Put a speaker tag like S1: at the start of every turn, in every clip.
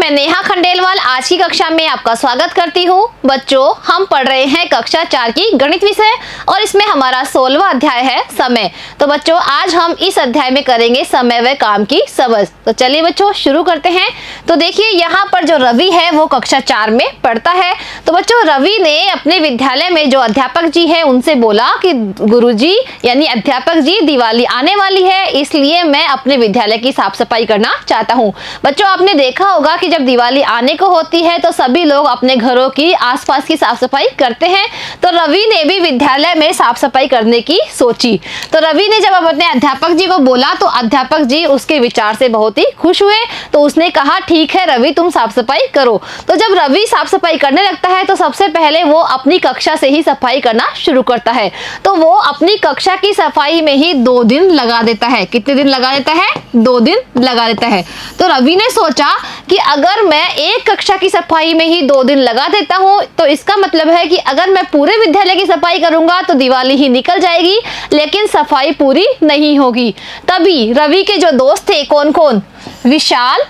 S1: मैं नेहा खंडेलवाल आज की कक्षा में आपका स्वागत करती हूँ। बच्चों, हम पढ़ रहे हैं कक्षा 4 की गणित विषय और इसमें हमारा 16वां अध्याय है समय। तो बच्चों, आज हम इस अध्याय में करेंगे समय व काम की समझ। तो चलिए बच्चों शुरू करते हैं। तो देखिए, यहाँ पर जो रवि है वो कक्षा 4 में पढ़ता है। तो बच्चों, रवि ने अपने विद्यालय में जो अध्यापक जी है उनसे बोला कि गुरुजी यानी अध्यापक जी, दिवाली आने वाली है, इसलिए मैं अपने विद्यालय की साफ सफाई करना चाहता हूँ। बच्चों, आपने देखा होगा कि जब दिवाली आने को होती है तो सभी लोग अपने घरों की आसपास की साफ सफाई करते हैं। तो रवि ने भी विद्यालय में साफ सफाई करने की सोची। तो रवि ने जब अपने अध्यापक जी को बोला तो अध्यापक जी उसके विचार से बहुत ही खुश हुए। तो उसने कहा, ठीक है रवि, तुम साफ सफाई करो। तो जब रवि साफ सफाई करने लगता है तो सबसे पहले वो अपनी कक्षा से ही सफाई करना शुरू करता है। तो वो अपनी कक्षा की सफाई में ही 2 दिन लगा देता है। कितने दिन लगा देता है? 2 दिन लगा देता है। तो रवि ने सोचा कि अगर मैं एक कक्षा की सफाई में ही 2 दिन लगा देता हूँ तो इसका मतलब है कि अगर मैं पूरे विद्यालय की सफाई करूंगा तो दिवाली ही निकल जाएगी, लेकिन सफाई पूरी नहीं होगी। तभी रवि के जो दोस्त थे, कौन कौन? विशाल,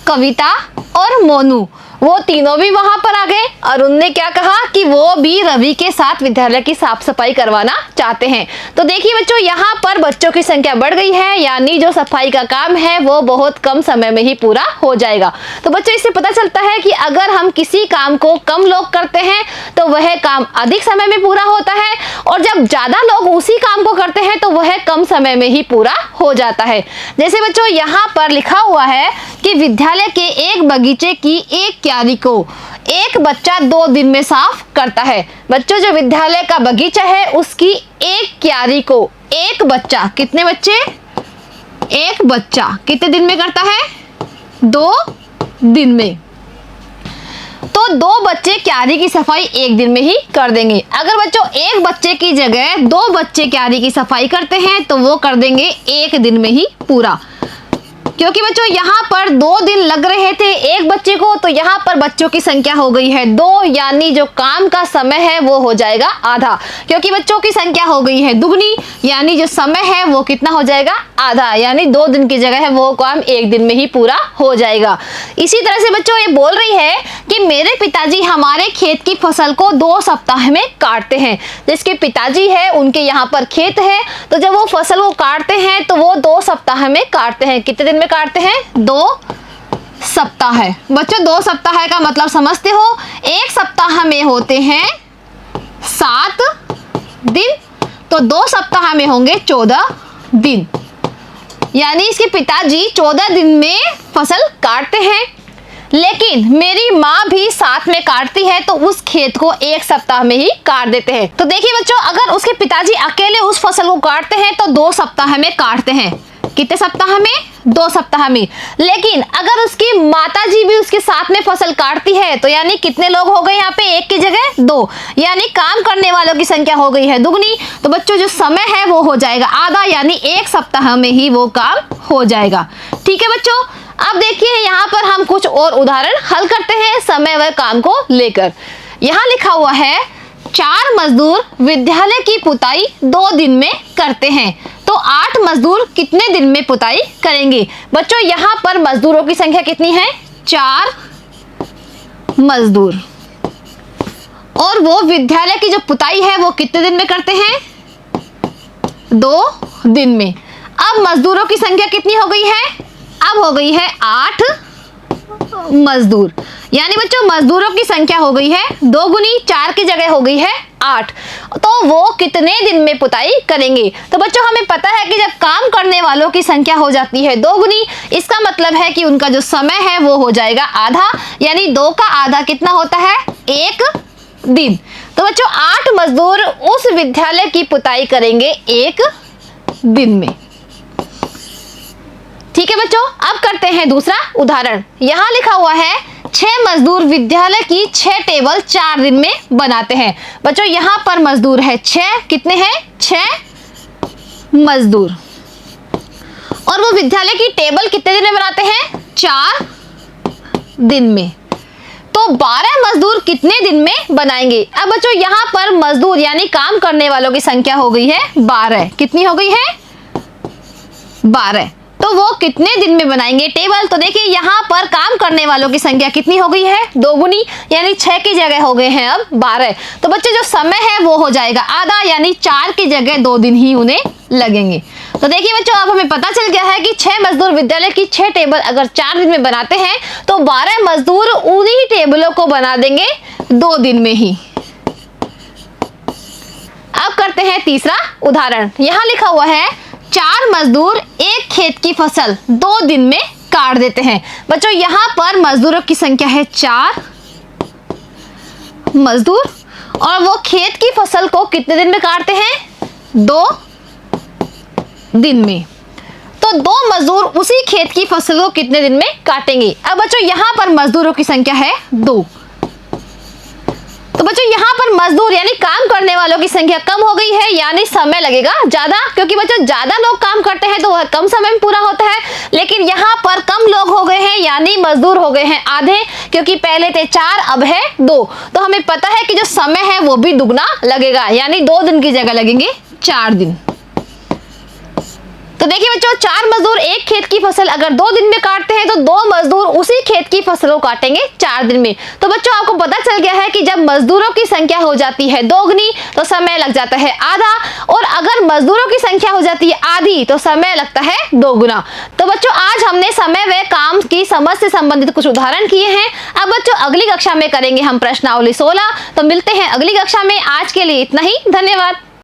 S1: कविता और मोनू, वो तीनों भी वहां पर आ गए और उनने क्या कहा कि वो भी रवि के साथ विद्यालय की साफ सफाई करवाना चाहते हैं। तो देखिए बच्चों, यहाँ पर बच्चों की संख्या बढ़ गई है, यानी जो सफाई का काम है वो बहुत कम समय में ही पूरा हो जाएगा। तो बच्चों, इससे पता चलता है कि अगर हम किसी काम को कम लोग करते हैं तो वह काम अधिक समय में पूरा होता है, और जब ज्यादा लोग उसी काम को करते हैं तो वह कम समय में ही पूरा हो जाता है। जैसे बच्चों, यहाँ पर लिखा हुआ है कि विद्यालय के एक बगीचे की एक क्यारी को एक बच्चा 2 दिन में साफ करता है। बच्चों, जो विद्यालय का बगीचा है उसकी एक क्यारी को एक बच्चा, कितने बच्चे? एक बच्चा कितने दिन में करता है? 2 दिन में। तो 2 बच्चे क्यारी की सफाई 1 दिन में ही कर देंगे। अगर बच्चों एक बच्चे की जगह 2 बच्चे क्यारी की सफाई करते हैं तो वो कर देंगे 1 दिन में ही पूरा। क्योंकि बच्चों यहाँ पर 2 दिन लग रहे थे एक बच्चे को, तो यहाँ पर बच्चों की संख्या हो गई है 2, यानी जो काम का समय है वो हो जाएगा आधा। क्योंकि बच्चों की संख्या हो गई है दुगनी, यानी जो समय है वो कितना हो जाएगा? आधा, यानी 2 दिन की जगह है वो काम 1 दिन में ही पूरा हो जाएगा। इसी तरह से बच्चों ये बोल रही है कि मेरे पिताजी हमारे खेत की फसल को 2 सप्ताह में काटते हैं। जिसके पिताजी है उनके यहाँ पर खेत है, तो जब वो फसल को काटते हैं तो वो 2 सप्ताह में काटते हैं। कितने दिन में काटते हैं? 2 सप्ताह। बच्चों, 2 सप्ताह का मतलब समझते हो? एक सप्ताह में होते हैं 7 दिन, तो 2 सप्ताह में होंगे 14 दिन। यानी इसके पिताजी 14 दिन में फसल काटते हैं, लेकिन मेरी माँ भी साथ में काटती है तो उस खेत को 1 सप्ताह में ही काट देते हैं। तो देखिए बच्चों, अगर उसके पिताजी अकेले उस फसल को काटते हैं तो 2 सप्ताह में काटते हैं। कितने सप्ताह में? 2 सप्ताह में। लेकिन अगर उसकी माता जी भी उसके साथ में फसल काटती है तो यानी कितने लोग हो गए यहाँ पे? 1 की जगह 2, यानी काम करने वालों की संख्या हो गई है दुगनी। तो बच्चों जो समय है वो हो जाएगा आधा, यानी 1 सप्ताह में ही वो काम हो जाएगा। ठीक है बच्चों, अब देखिए यहाँ पर हम कुछ और उदाहरण हल करते हैं समय व काम को लेकर। यहाँ लिखा हुआ है 4 मजदूर विद्यालय की पुताई 2 दिन में करते हैं, तो 8 मजदूर कितने दिन में पुताई करेंगे? बच्चों यहाँ पर मजदूरों की संख्या कितनी है? 4 मजदूर, और वो विद्यालय की जो पुताई है वो कितने दिन में करते हैं? 2 दिन में। अब मजदूरों की संख्या कितनी हो गई है? अब हो गई है 8 मजदूर, यानी बच्चों मजदूरों की संख्या हो गई है 2 गुनी, 4 की जगह हो गई है 8। तो वो कितने दिन में पुताई करेंगे? तो बच्चों हमें पता है कि जब काम करने वालों की संख्या हो जाती है 2 गुनी, इसका मतलब है कि उनका जो समय है वो हो जाएगा आधा, यानी 2 का आधा कितना होता है? 1 दिन। तो बच्चों 8 मजदूर उस विद्यालय की पुताई करेंगे 1 दिन में। ठीक है बच्चों, अब करते हैं दूसरा उदाहरण। यहाँ लिखा हुआ है 6 मजदूर विद्यालय की 6 टेबल 4 दिन में बनाते हैं। बच्चों यहाँ पर मजदूर है 6, कितने हैं? 6 मजदूर, और वो विद्यालय की टेबल कितने दिन में बनाते हैं? 4 दिन में। तो 12 मजदूर कितने दिन में बनाएंगे? अब बच्चों यहाँ पर मजदूर यानी काम करने वालों की संख्या हो गई है 12। कितनी हो गई है? 12। तो वो कितने दिन में बनाएंगे टेबल। तो देखिए यहाँ पर काम करने वालों की संख्या कितनी हो गई है, दोगुनी, यानी 6 की जगह हो गए हैं अब 12। तो बच्चों जो समय है वो हो जाएगा आधा, यानी 4 की जगह 2 दिन ही उन्हें लगेंगे। तो देखिए बच्चों अब हमें पता चल गया है कि 6 मजदूर विद्यालय की 6 टेबल अगर 4 दिन में बनाते हैं तो 12 मजदूर उन्हीं टेबलों को बना देंगे 2 दिन में ही। अब करते हैं तीसरा उदाहरण। यहाँ लिखा हुआ है 4 मजदूर एक खेत की फसल 2 दिन में काट देते हैं। बच्चों यहाँ पर मजदूरों की संख्या है 4 मजदूर, और वो खेत की फसल को कितने दिन में काटते हैं, 2 दिन में। तो 2 मजदूर उसी खेत की फसल को कितने दिन में काटेंगे। अब बच्चों यहाँ पर मजदूरों की संख्या है 2। तो बच्चों यहाँ पर मजदूर यानी काम करने वालों की संख्या कम हो गई है, यानी समय लगेगा ज्यादा, क्योंकि बच्चों ज्यादा लोग काम करते हैं तो वह कम समय में पूरा होता है। लेकिन यहाँ पर कम लोग हो गए हैं, यानी मजदूर हो गए हैं आधे, क्योंकि पहले थे 4 अब है 2। तो हमें पता है कि जो समय है वो भी दुगना लगेगा, यानी 2 दिन की जगह लगेंगे 4 दिन। तो देखिए बच्चों 4 मजदूर एक खेत की फसल अगर 2 दिन में काटते हैं तो 2 मजदूर उसी खेत की फसल को काटेंगे 4 दिन में। तो बच्चों आपको पता चल गया है कि जब मजदूरों की संख्या हो जाती है दोगुनी तो समय लग जाता है आधा, और अगर मजदूरों की संख्या हो जाती है आधी तो समय लगता है 2 गुना। तो बच्चों आज हमने समय व काम की समझ से संबंधित कुछ उदाहरण किए हैं। अब बच्चों अगली कक्षा में करेंगे हम प्रश्नावली 16। तो मिलते हैं अगली कक्षा में, आज के लिए इतना ही, धन्यवाद।